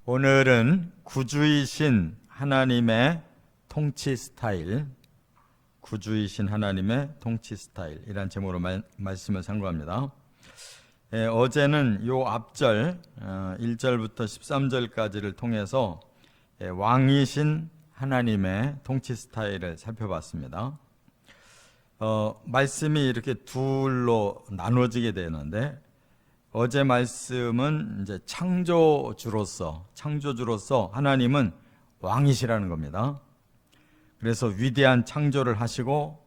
오늘은 구주이신 하나님의 통치 스타일, 구주이신 하나님의 통치 스타일이란 제목으로 말씀을 상고합니다. 어제는 요 앞절 1절부터 13절까지를 통해서 왕이신 하나님의 통치 스타일을 살펴봤습니다. 말씀이 이렇게 둘로 나눠지게 되는데, 어제 말씀은 이제 창조주로서 하나님은 왕이시라는 겁니다. 그래서 위대한 창조를 하시고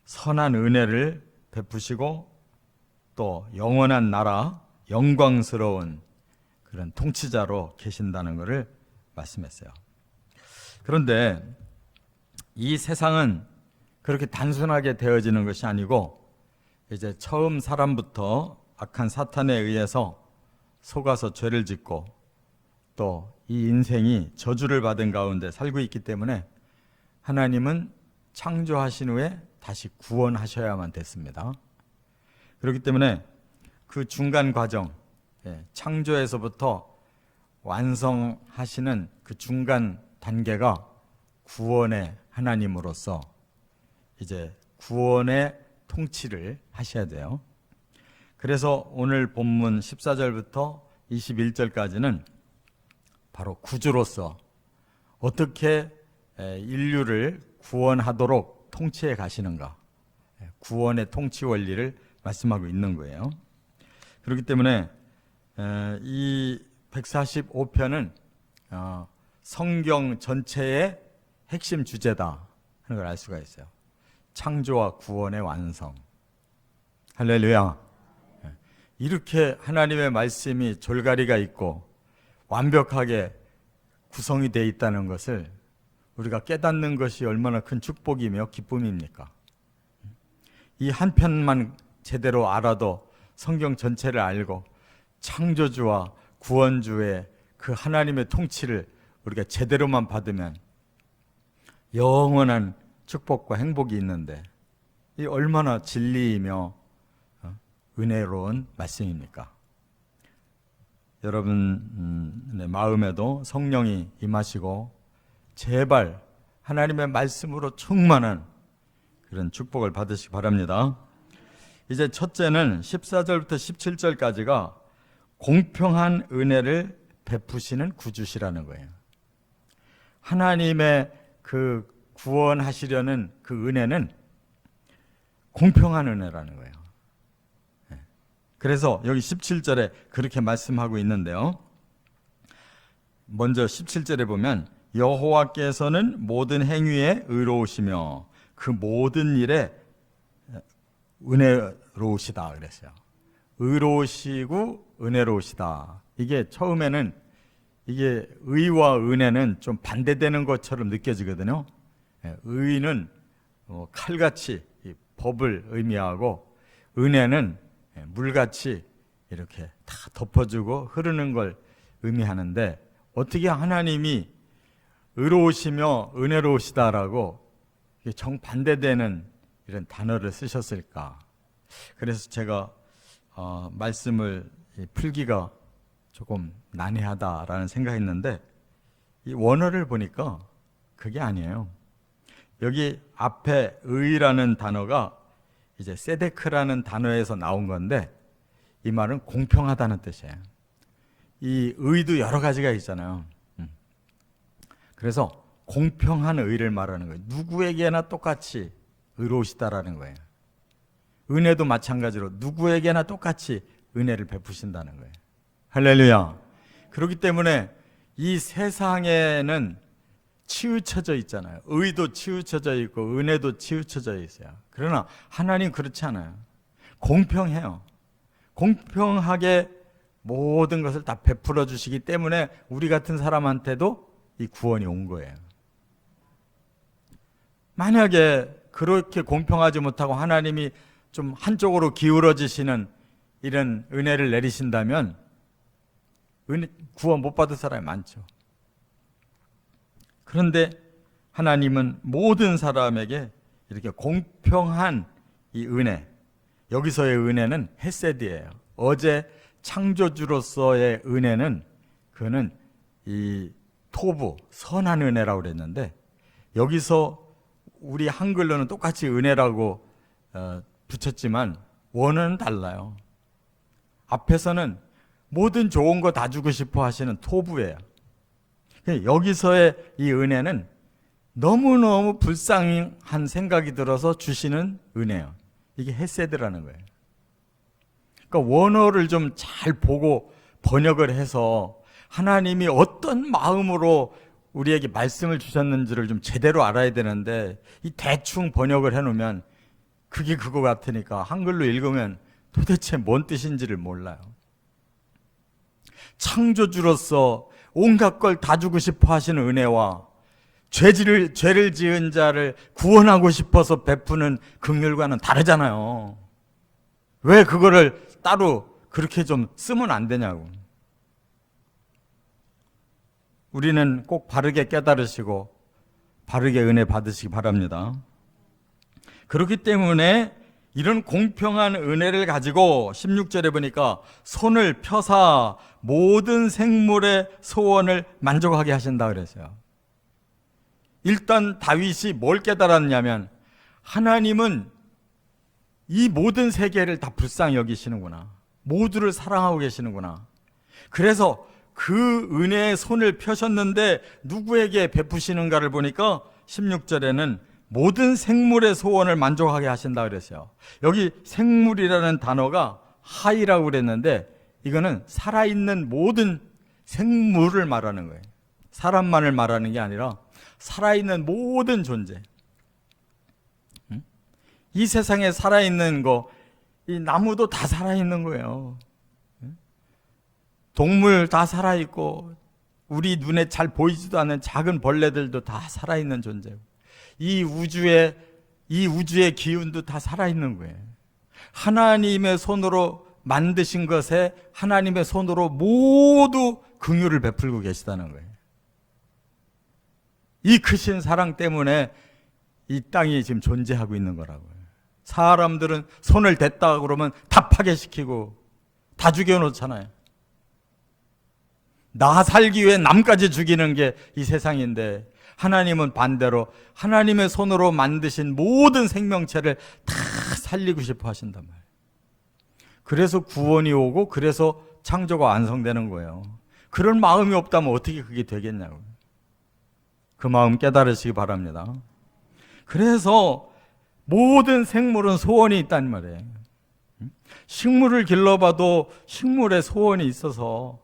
선한 은혜를 베푸시고 또 영원한 나라, 영광스러운 그런 통치자로 계신다는 것을 말씀했어요. 그런데 이 세상은 그렇게 단순하게 되어지는 것이 아니고, 이제 처음 사람부터 악한 사탄에 의해서 속아서 죄를 짓고 또 이 인생이 저주를 받은 가운데 살고 있기 때문에 하나님은 창조하신 후에 다시 구원하셔야만 됐습니다. 그렇기 때문에 그 중간 과정, 창조에서부터 완성하시는 그 중간 단계가 구원의 하나님으로서 이제 구원의 통치를 하셔야 돼요. 그래서 오늘 본문 14절부터 21절까지는 바로 구주로서 어떻게 인류를 구원하도록 통치해 가시는가, 구원의 통치 원리를 말씀하고 있는 거예요. 그렇기 때문에 이 145편은 성경 전체의 핵심 주제다 하는 걸 알 수가 있어요. 창조와 구원의 완성. 할렐루야. 이렇게 하나님의 말씀이 졸가리가 있고 완벽하게 구성이 되어 있다는 것을 우리가 깨닫는 것이 얼마나 큰 축복이며 기쁨입니까? 이 한 편만 제대로 알아도 성경 전체를 알고 창조주와 구원주의 그 하나님의 통치를 우리가 제대로만 받으면 영원한 축복과 행복이 있는데, 이 얼마나 진리이며 은혜로운 말씀입니까? 여러분의 마음에도 성령이 임하시고 제발 하나님의 말씀으로 충만한 그런 축복을 받으시기 바랍니다. 이제 첫째는 14절부터 17절까지가 공평한 은혜를 베푸시는 구주시라는 거예요. 하나님의 그 구원하시려는 그 은혜는 공평한 은혜라는 거예요. 그래서 여기 17절에 그렇게 말씀하고 있는데요. 먼저 17절에 보면 여호와께서는 모든 행위에 의로우시며 그 모든 일에 은혜로우시다 그랬어요. 의로우시고 은혜로우시다. 이게 처음에는 이게 의와 은혜는 좀 반대되는 것처럼 느껴지거든요. 의는 칼같이 법을 의미하고, 은혜는 물같이 이렇게 다 덮어주고 흐르는 걸 의미하는데, 어떻게 하나님이 의로우시며 은혜로우시다라고 정반대되는 이런 단어를 쓰셨을까? 그래서 제가 말씀을 풀기가 조금 난해하다라는 생각했는데, 이 원어를 보니까 그게 아니에요. 여기 앞에 의라는 단어가 이제 세데크라는 단어에서 나온 건데, 이 말은 공평하다는 뜻이에요. 이 의도 여러 가지가 있잖아요. 그래서 공평한 의를 말하는 거예요. 누구에게나 똑같이 의로우시다라는 거예요. 은혜도 마찬가지로 누구에게나 똑같이 은혜를 베푸신다는 거예요. 할렐루야. 그렇기 때문에 이 세상에는 치우쳐져 있잖아요. 의도 치우쳐져 있고 은혜도 치우쳐져 있어요. 그러나 하나님 그렇지 않아요. 공평해요. 공평하게 모든 것을 다 베풀어 주시기 때문에 우리 같은 사람한테도 이 구원이 온 거예요. 만약에 그렇게 공평하지 못하고 하나님이 좀 한쪽으로 기울어지시는 이런 은혜를 내리신다면 구원 못 받을 사람이 많죠. 그런데 하나님은 모든 사람에게 이렇게 공평한 이 은혜, 여기서의 은혜는 헤세드예요. 어제 창조주로서의 은혜는 그거는 이 토부, 선한 은혜라고 그랬는데 여기서 우리 한글로는 똑같이 은혜라고 붙였지만 원어는 달라요. 앞에서는 모든 좋은 거 다 주고 싶어 하시는 토부예요. 여기서의 이 은혜는 너무너무 불쌍한 생각이 들어서 주시는 은혜예요. 이게 헤세드라는 거예요. 그러니까 원어를 좀 잘 보고 번역을 해서 하나님이 어떤 마음으로 우리에게 말씀을 주셨는지를 좀 제대로 알아야 되는데 이 대충 번역을 해놓으면 그게 그거 같으니까 한글로 읽으면 도대체 뭔 뜻인지를 몰라요. 창조주로서 온갖 걸 다 주고 싶어 하시는 은혜와 죄를 지은 자를 구원하고 싶어서 베푸는 긍휼과는 다르잖아요. 왜 그거를 따로 그렇게 좀 쓰면 안 되냐고. 우리는 꼭 바르게 깨달으시고 바르게 은혜 받으시기 바랍니다. 그렇기 때문에 이런 공평한 은혜를 가지고 16절에 보니까 손을 펴사 모든 생물의 소원을 만족하게 하신다 그랬어요. 일단 다윗이 뭘 깨달았냐면 하나님은 이 모든 세계를 다 불쌍히 여기시는구나. 모두를 사랑하고 계시는구나. 그래서 그 은혜의 손을 펴셨는데 누구에게 베푸시는가를 보니까 16절에는 모든 생물의 소원을 만족하게 하신다 그랬어요. 여기 생물이라는 단어가 하이라고 그랬는데 이거는 살아있는 모든 생물을 말하는 거예요. 사람만을 말하는 게 아니라 살아있는 모든 존재. 이 세상에 살아있는 거, 이 나무도 다 살아있는 거예요. 동물 다 살아있고 우리 눈에 잘 보이지도 않는 작은 벌레들도 다 살아있는 존재고 이 우주의 기운도 다 살아있는 거예요. 하나님의 손으로 만드신 것에 하나님의 손으로 모두 긍휼을 베풀고 계시다는 거예요. 이 크신 사랑 때문에 이 땅이 지금 존재하고 있는 거라고요. 사람들은 손을 댔다 그러면 다 파괴시키고 다 죽여놓잖아요. 나 살기 위해 남까지 죽이는 게 이 세상인데 하나님은 반대로 하나님의 손으로 만드신 모든 생명체를 다 살리고 싶어 하신단 말이에요. 그래서 구원이 오고 그래서 창조가 완성되는 거예요. 그런 마음이 없다면 어떻게 그게 되겠냐고요. 그 마음 깨달으시기 바랍니다. 그래서 모든 생물은 소원이 있단 말이에요. 식물을 길러봐도 식물에 소원이 있어서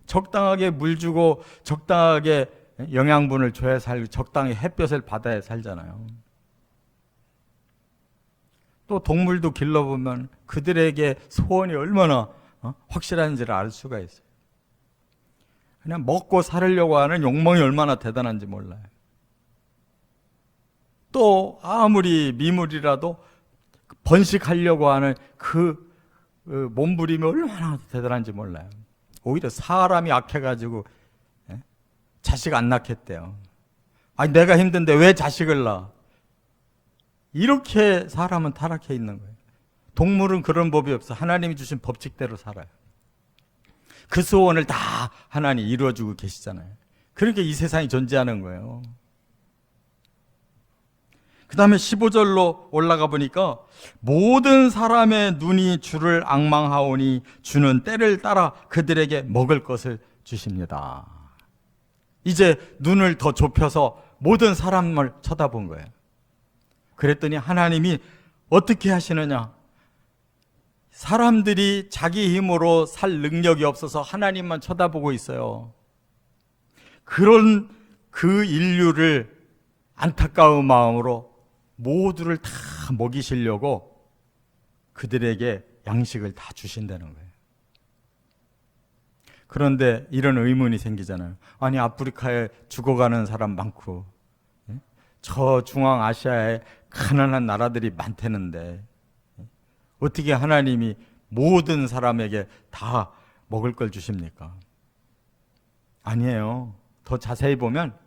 적당하게 물 주고 적당하게 영양분을 줘야 살고 적당히 햇볕을 받아야 살잖아요. 또 동물도 길러보면 그들에게 소원이 얼마나 확실한지를 알 수가 있어요. 그냥 먹고 살으려고 하는 욕망이 얼마나 대단한지 몰라요. 또 아무리 미물이라도 번식하려고 하는 그 몸부림이 얼마나 대단한지 몰라요. 오히려 사람이 악해가지고 자식 안 낳겠대요. 아니 내가 힘든데 왜 자식을 낳아? 이렇게 사람은 타락해 있는 거예요. 동물은 그런 법이 없어. 하나님이 주신 법칙대로 살아요. 그 소원을 다 하나님이 이루어주고 계시잖아요. 그러니까 이 세상이 존재하는 거예요. 그 다음에 15절로 올라가 보니까 모든 사람의 눈이 주를 앙망하오니 주는 때를 따라 그들에게 먹을 것을 주십니다. 이제 눈을 더 좁혀서 모든 사람을 쳐다본 거예요. 그랬더니 하나님이 어떻게 하시느냐? 사람들이 자기 힘으로 살 능력이 없어서 하나님만 쳐다보고 있어요. 그런 그 인류를 안타까운 마음으로 모두를 다 먹이시려고 그들에게 양식을 다 주신다는 거예요. 그런데 이런 의문이 생기잖아요. 아니 아프리카에 죽어가는 사람 많고 저 중앙아시아에 가난한 나라들이 많다는데 어떻게 하나님이 모든 사람에게 다 먹을 걸 주십니까? 아니에요. 더 자세히 보면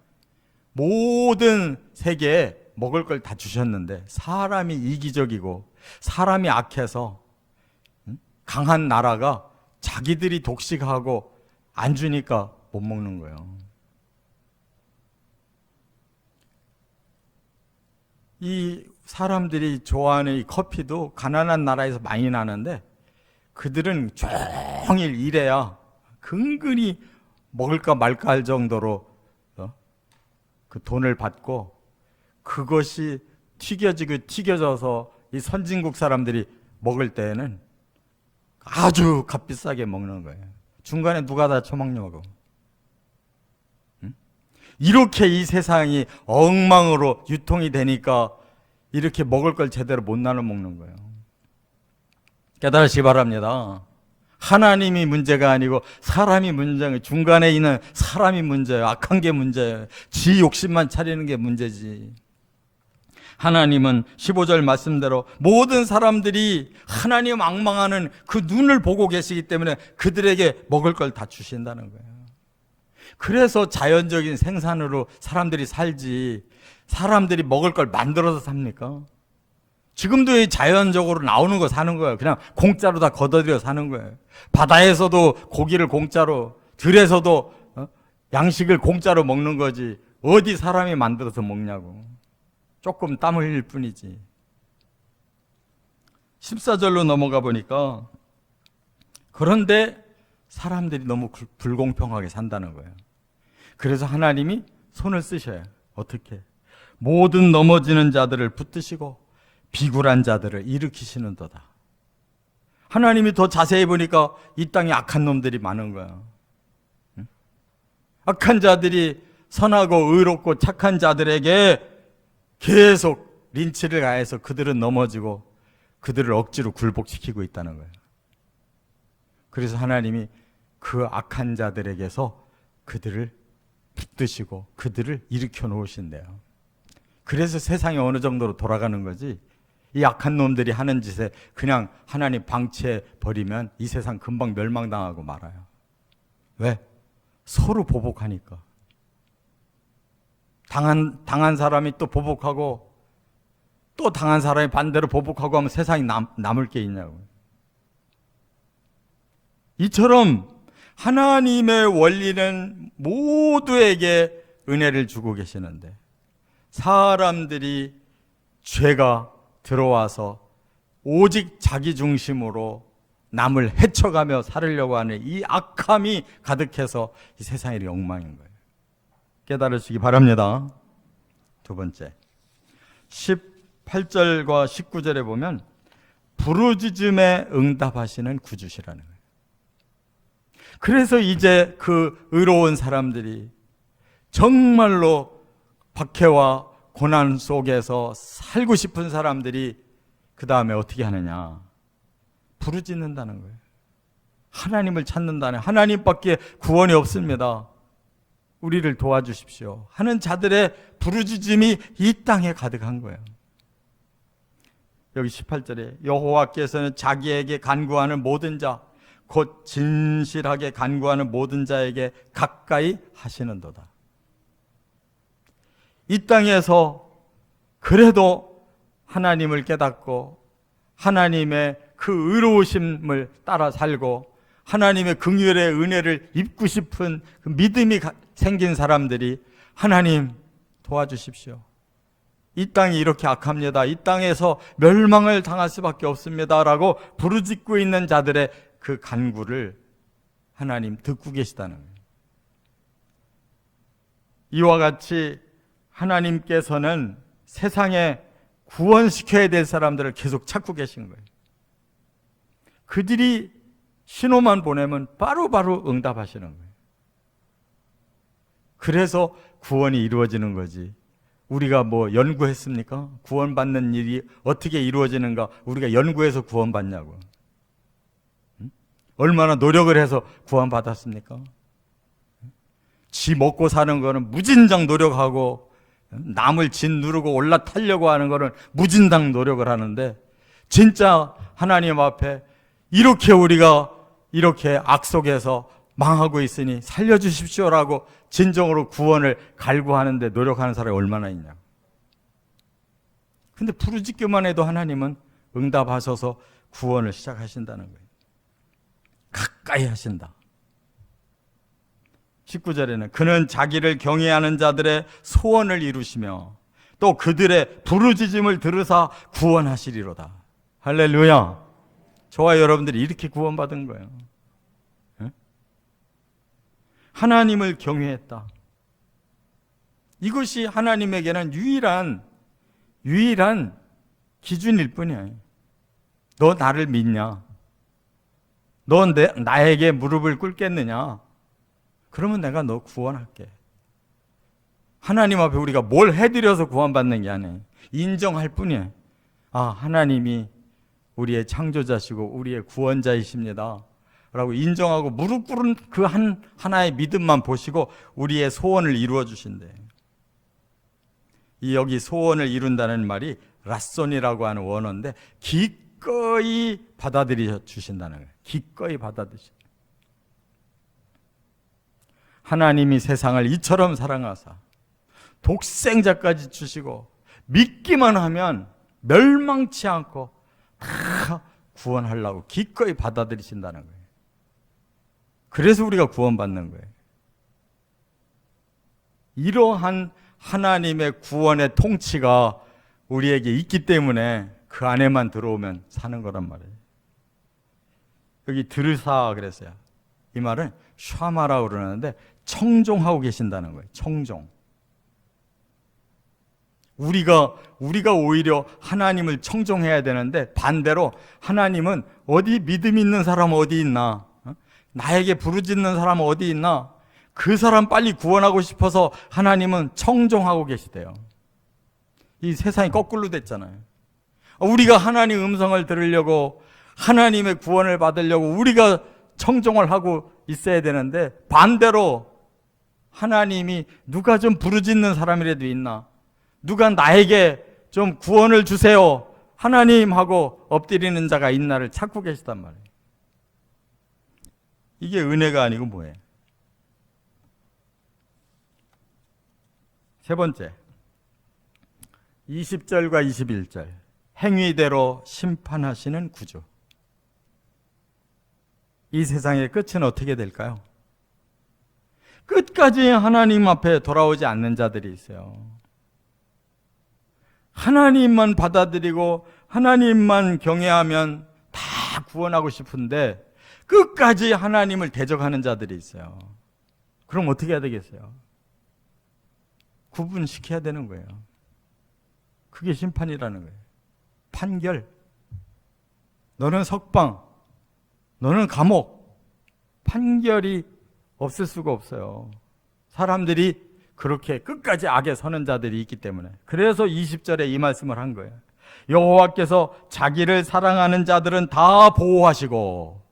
모든 세계에 먹을 걸 다 주셨는데 사람이 이기적이고 사람이 악해서 강한 나라가 자기들이 독식하고 안 주니까 못 먹는 거예요. 이 사람들이 좋아하는 이 커피도 가난한 나라에서 많이 나는데 그들은 종일 일해야 근근히 먹을까 말까 할 정도로 그 돈을 받고 그것이 튀겨져서 이 선진국 사람들이 먹을 때에는 아주 값비싸게 먹는 거예요. 중간에 누가 다 처먹냐고. 이렇게 이 세상이 엉망으로 유통이 되니까 이렇게 먹을 걸 제대로 못 나눠 먹는 거예요. 깨달으시기 바랍니다. 하나님이 문제가 아니고 사람이 문제예요. 중간에 있는 사람이 문제예요. 악한 게 문제예요. 지 욕심만 차리는 게 문제지. 하나님은 15절 말씀대로 모든 사람들이 하나님 앙망하는 그 눈을 보고 계시기 때문에 그들에게 먹을 걸 다 주신다는 거예요. 그래서 자연적인 생산으로 사람들이 살지 사람들이 먹을 걸 만들어서 삽니까? 지금도 자연적으로 나오는 거 사는 거예요. 그냥 공짜로 다 걷어들여 사는 거예요. 바다에서도 고기를 공짜로, 들에서도 양식을 공짜로 먹는 거지 어디 사람이 만들어서 먹냐고. 조금 땀 흘릴 뿐이지. 14절로 넘어가 보니까 그런데 사람들이 너무 불공평하게 산다는 거예요. 그래서 하나님이 손을 쓰셔요. 어떻게? 모든 넘어지는 자들을 붙드시고 비굴한 자들을 일으키시는도다. 하나님이 더 자세히 보니까 이 땅에 악한 놈들이 많은 거야. 악한 자들이 선하고 의롭고 착한 자들에게 계속 린치를 가해서 그들은 넘어지고 그들을 억지로 굴복시키고 있다는 거예요. 그래서 하나님이 그 악한 자들에게서 그들을 붙드시고 그들을 일으켜 놓으신대요. 그래서 세상이 어느 정도로 돌아가는 거지, 이 악한 놈들이 하는 짓에 그냥 하나님 방치해 버리면 이 세상 금방 멸망당하고 말아요. 왜? 서로 보복하니까. 당한 사람이 또 보복하고 또 당한 사람이 반대로 보복하고 하면 세상이 남을 게 있냐고. 이처럼 하나님의 원리는 모두에게 은혜를 주고 계시는데 사람들이 죄가 들어와서 오직 자기 중심으로 남을 헤쳐가며 살으려고 하는 이 악함이 가득해서 이 세상이 엉망인 거예요. 깨달으시기 바랍니다. 두 번째, 18절과 19절에 보면 부르짖음에 응답하시는 구주시라는 거예요. 그래서 이제 그 의로운 사람들이 정말로 박해와 고난 속에서 살고 싶은 사람들이 그 다음에 어떻게 하느냐? 부르짖는다는 거예요. 하나님을 찾는다는, 하나님밖에 구원이 없습니다. 우리를 도와주십시오 하는 자들의 부르짖음이 이 땅에 가득한 거예요. 여기 18절에 여호와께서는 자기에게 간구하는 모든 자, 곧 진실하게 간구하는 모든 자에게 가까이 하시는도다. 이 땅에서 그래도 하나님을 깨닫고 하나님의 그 의로우심을 따라 살고 하나님의 긍휼의 은혜를 입고 싶은 그 믿음이 생긴 사람들이 하나님 도와주십시오. 이 땅이 이렇게 악합니다. 이 땅에서 멸망을 당할 수밖에 없습니다. 라고 부르짖고 있는 자들의 그 간구를 하나님 듣고 계시다는 거예요. 이와 같이 하나님께서는 세상에 구원시켜야 될 사람들을 계속 찾고 계신 거예요. 그들이 신호만 보내면 바로바로 응답하시는 거예요. 그래서 구원이 이루어지는 거지. 우리가 뭐 연구했습니까? 구원받는 일이 어떻게 이루어지는가 우리가 연구해서 구원받냐고. 얼마나 노력을 해서 구원받았습니까? 지 먹고 사는 거는 무진장 노력하고 남을 짓누르고 올라타려고 하는 거는 무진장 노력을 하는데 진짜 하나님 앞에 이렇게 우리가 이렇게 악 속에서 망하고 있으니 살려주십시오라고 진정으로 구원을 갈구하는데 노력하는 사람이 얼마나 있냐. 근데 부르짖기만 해도 하나님은 응답하셔서 구원을 시작하신다는 거예요. 가까이 하신다. 19절에는 그는 자기를 경외하는 자들의 소원을 이루시며 또 그들의 부르짖음을 들으사 구원하시리로다. 할렐루야. 저와 여러분들이 이렇게 구원받은 거예요. 하나님을 경외했다. 이것이 하나님에게는 유일한 기준일 뿐이에요. 너 나를 믿냐? 너 나에게 무릎을 꿇겠느냐? 그러면 내가 너 구원할게. 하나님 앞에 우리가 뭘 해드려서 구원받는 게 아니에요. 인정할 뿐이에요. 아, 하나님이 우리의 창조자시고 우리의 구원자이십니다 라고 인정하고 무릎 꿇은 그 하나의 믿음만 보시고 우리의 소원을 이루어 주신대. 여기 소원을 이룬다는 말이 라손이라고 하는 원어인데 기꺼이 받아들여 주신다는 거예요. 기꺼이 받아들이신다. 하나님이 세상을 이처럼 사랑하사 독생자까지 주시고 믿기만 하면 멸망치 않고 다 구원하려고 기꺼이 받아들이신다는 거예요. 그래서 우리가 구원받는 거예요. 이러한 하나님의 구원의 통치가 우리에게 있기 때문에 그 안에만 들어오면 사는 거란 말이에요. 여기 들으사 그랬어요. 이 말은 샤마라고 그러는데 청종하고 계신다는 거예요. 청종. 우리가 오히려 하나님을 청종해야 되는데 반대로 하나님은 어디 믿음 있는 사람 어디 있나? 나에게 부르짖는 사람 어디 있나? 그 사람 빨리 구원하고 싶어서 하나님은 청종하고 계시대요. 이 세상이 거꾸로 됐잖아요. 우리가 하나님 음성을 들으려고 하나님의 구원을 받으려고 우리가 청종을 하고 있어야 되는데 반대로 하나님이 누가 좀 부르짖는 사람이라도 있나? 누가 나에게 좀 구원을 주세요. 하나님 하고 엎드리는 자가 있나를 찾고 계시단 말이에요. 이게 은혜가 아니고 뭐예요? 세 번째, 20절과 21절 행위대로 심판하시는 구주. 이 세상의 끝은 어떻게 될까요? 끝까지 하나님 앞에 돌아오지 않는 자들이 있어요. 하나님만 받아들이고 하나님만 경외하면 다 구원하고 싶은데 끝까지 하나님을 대적하는 자들이 있어요. 그럼 어떻게 해야 되겠어요? 구분시켜야 되는 거예요. 그게 심판이라는 거예요. 판결. 너는 석방, 너는 감옥. 판결이 없을 수가 없어요. 사람들이 그렇게 끝까지 악에 서는 자들이 있기 때문에. 그래서 20절에 이 말씀을 한 거예요. 여호와께서 자기를 사랑하는 자들은 다 보호하시고,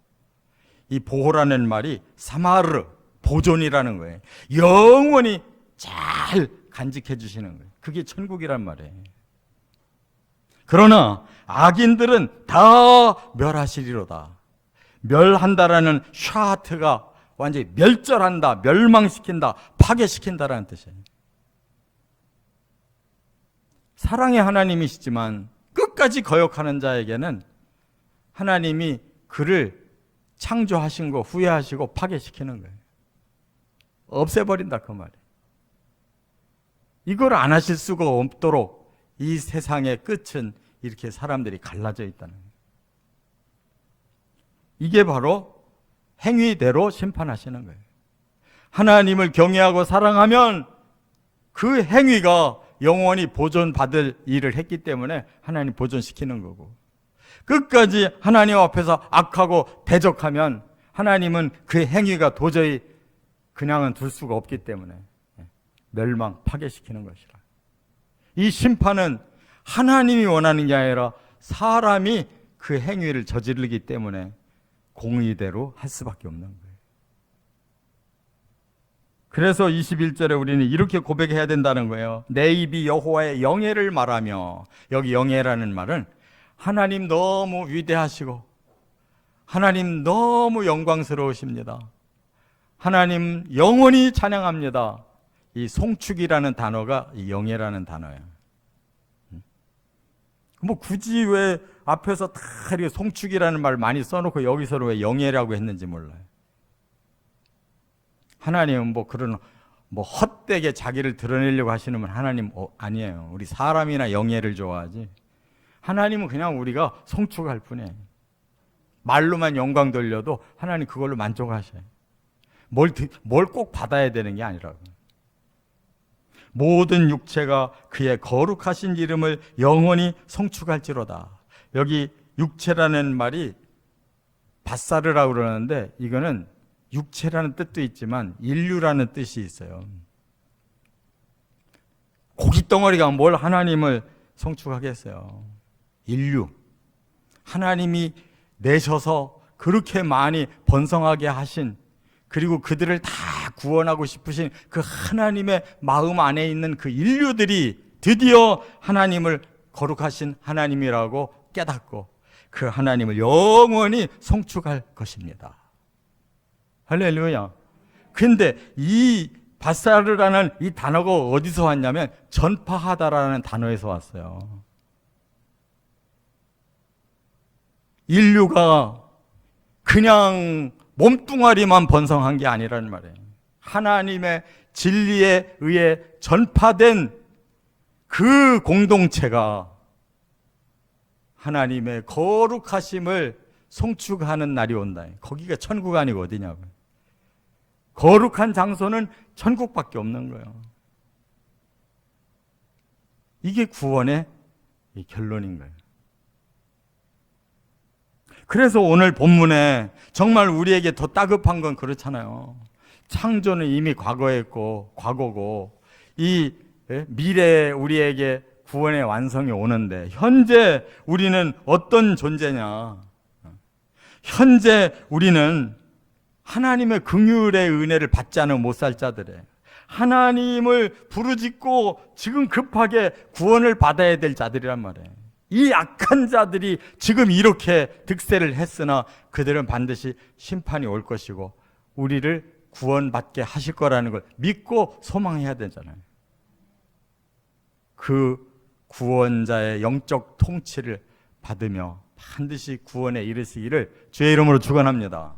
이 보호라는 말이 사마르, 보존이라는 거예요. 영원히 잘 간직해 주시는 거예요. 그게 천국이란 말이에요. 그러나 악인들은 다 멸하시리로다. 멸한다라는 샤트가 완전히 멸절한다, 멸망시킨다, 파괴시킨다라는 뜻이에요. 사랑의 하나님이시지만 끝까지 거역하는 자에게는 하나님이 그를 창조하신 거 후회하시고 파괴시키는 거예요. 없애버린다 그 말이에요. 이걸 안 하실 수가 없도록 이 세상의 끝은 이렇게 사람들이 갈라져 있다는 거예요. 이게 바로 행위대로 심판하시는 거예요. 하나님을 경외하고 사랑하면 그 행위가 영원히 보존받을 일을 했기 때문에 하나님 보존시키는 거고, 끝까지 하나님 앞에서 악하고 대적하면 하나님은 그 행위가 도저히 그냥은 둘 수가 없기 때문에 멸망, 파괴시키는 것이라. 이 심판은 하나님이 원하는 게 아니라 사람이 그 행위를 저지르기 때문에 공의대로 할 수밖에 없는 거예요. 그래서 21절에 우리는 이렇게 고백해야 된다는 거예요. 내 입이 여호와의 영예를 말하며, 여기 영예라는 말은 하나님 너무 위대하시고 하나님 너무 영광스러우십니다. 하나님 영원히 찬양합니다. 이 송축이라는 단어가 이 영예라는 단어예요. 뭐 굳이 왜 앞에서 다 이렇게 송축이라는 말 많이 써놓고 여기서 왜 영예라고 했는지 몰라요. 하나님은 뭐 그런 헛되게 자기를 드러내려고 하시는 분 하나님 아니에요. 우리 사람이나 영예를 좋아하지. 하나님은 그냥 우리가 송축할 뿐이에요. 말로만 영광 돌려도 하나님 그걸로 만족하셔요. 뭘 꼭 받아야 되는 게 아니라고. 모든 육체가 그의 거룩하신 이름을 영원히 송축할지로다. 여기 육체라는 말이 바사르라고 그러는데 이거는 육체라는 뜻도 있지만 인류라는 뜻이 있어요. 고깃덩어리가 뭘 하나님을 송축하겠어요. 인류. 하나님이 내셔서 그렇게 많이 번성하게 하신, 그리고 그들을 다 구원하고 싶으신 그 하나님의 마음 안에 있는 그 인류들이 드디어 하나님을 거룩하신 하나님이라고 깨닫고 그 하나님을 영원히 송축할 것입니다. 할렐루야. 근데 이 바사르라는 이 단어가 어디서 왔냐면 전파하다라는 단어에서 왔어요. 인류가 그냥 몸뚱아리만 번성한 게 아니라는 말이에요. 하나님의 진리에 의해 전파된 그 공동체가 하나님의 거룩하심을 송축하는 날이 온다. 거기가 천국 아니고 어디냐고. 거룩한 장소는 천국밖에 없는 거예요. 이게 구원의 결론인 거예요. 그래서 오늘 본문에 정말 우리에게 더 따급한 건 그렇잖아요. 창조는 이미 과거고 이 미래에 우리에게 구원의 완성이 오는데 현재 우리는 어떤 존재냐? 현재 우리는 하나님의 긍휼의 은혜를 받지 않으면 못 살 자들이에요. 하나님을 부르짖고 지금 급하게 구원을 받아야 될 자들이란 말이에요. 이 악한 자들이 지금 이렇게 득세를 했으나 그들은 반드시 심판이 올 것이고 우리를 구원받게 하실 거라는 걸 믿고 소망해야 되잖아요. 그 구원자의 영적 통치를 받으며 반드시 구원에 이르시기를 주의 이름으로 축원합니다.